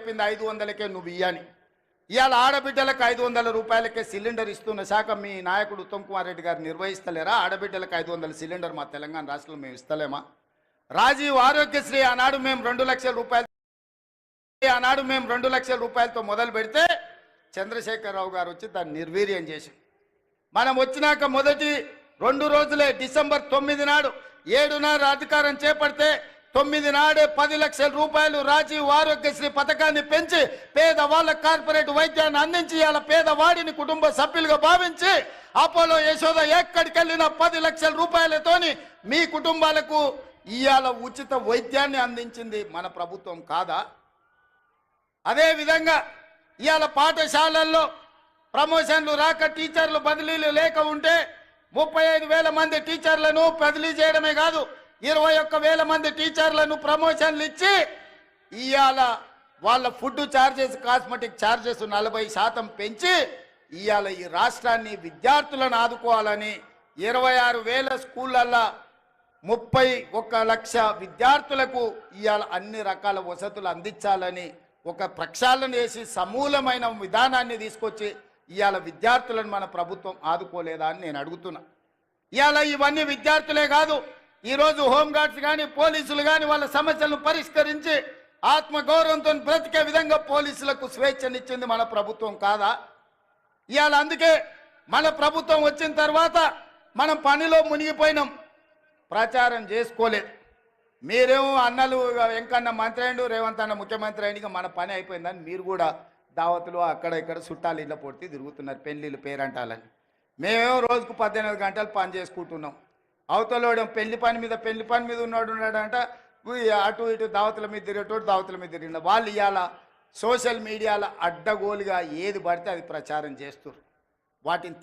చెప్పింది 500కే నువ్వు ఇయ్యని. ఇవాళ ఆడబిడ్డలకు 500 రూపాయలకే సిలిండర్ ఇస్తున్న శాఖ మీ నాయకుడు ఉత్తమ్ కుమార్ రెడ్డి గారు నిర్వహిస్తలేరా? ఆడబిడ్డలకు 500 సిలిండర్ మా తెలంగాణ రాష్ట్రంలో మేము ఇస్తలేమా? రాజీవ్ ఆరోగ్యశ్రీ ఆనాడు మేము 2 లక్షల రూపాయలతో మొదలు పెడితే చంద్రశేఖరరావు గారు వచ్చి దాన్ని నిర్వీర్యం చేసి, మనం వచ్చినాక మొదటి 2 రోజులే డిసెంబర్ 9 నాడు 7 నాడు అధికారం చేపడితే 9 నాడే 10 లక్షల రూపాయలు రాజీవ్ ఆరోగ్యశ్రీ పథకాన్ని పెంచి పేదవాళ్ళ కార్పొరేట్ వైద్యాన్ని అందించి ఇవాళ పేదవాడిని కుటుంబ సభ్యులుగా భావించి అపోలో యశోద ఎక్కడికి వెళ్ళినా 10 లక్షల రూపాయలతోని మీ కుటుంబాలకు ఇవాళ ఉచిత వైద్యాన్ని అందించింది మన ప్రభుత్వం కాదా? అదేవిధంగా ఇవాళ పాఠశాలల్లో ప్రమోషన్లు రాక టీచర్లు బదిలీలు లేక ఉంటే 35,000 మంది టీచర్లను బదిలీ చేయడమే కాదు 21,000 మంది టీచర్లను ప్రమోషన్లు ఇచ్చి ఇవాళ వాళ్ళ ఫుడ్ ఛార్జెస్ కాస్మెటిక్ ఛార్జెస్ 40% పెంచి ఇవాళ ఈ రాష్ట్రాన్ని విద్యార్థులను ఆదుకోవాలని 26,000 స్కూళ్ళల్లో 31 లక్ష విద్యార్థులకు ఇవాళ అన్ని రకాల వసతులు అందించాలని ఒక ప్రక్షాళన చేసి సమూలమైన విధానాన్ని తీసుకొచ్చి ఇవాళ విద్యార్థులను మన ప్రభుత్వం ఆదుకోలేదా అని నేను అడుగుతున్నా. ఇవాళ ఇవన్నీ విద్యార్థులే కాదు, ఈరోజు హోంగార్డ్స్ కానీ పోలీసులు కానీ వాళ్ళ సమస్యలను పరిష్కరించి ఆత్మగౌరవంతో బ్రతికే విధంగా పోలీసులకు స్వేచ్ఛనిచ్చింది మన ప్రభుత్వం కాదా? ఇవాళ అందుకే మన ప్రభుత్వం వచ్చిన తర్వాత మనం పనిలో మునిగిపోయినాం, ప్రచారం చేసుకోలేదు. మీరేమో అన్నలు వెంకన్న మంత్రి అయిండు, రేవంత్ అన్న ముఖ్యమంత్రి అయింది, మన పని అయిపోయిందని మీరు కూడా దావతులు అక్కడ ఇక్కడ చుట్టాలు ఇళ్ళ పొడితే తిరుగుతున్నారు పెళ్ళిళ్ళు పేరంటాలని. మేమేమో రోజుకు 18 గంటలు పని చేసుకుంటున్నాం. అవతలోడం పెళ్లి పని మీద ఉన్నాడంట, అటు ఇటు దావతుల మీద తిరిగేటోడు దావతుల మీద తిరిగిన వాళ్ళు ఇవాళ సోషల్ మీడియాలో అడ్డగోలుగా ఏది పడితే అది ప్రచారం చేస్తారు. వాటిని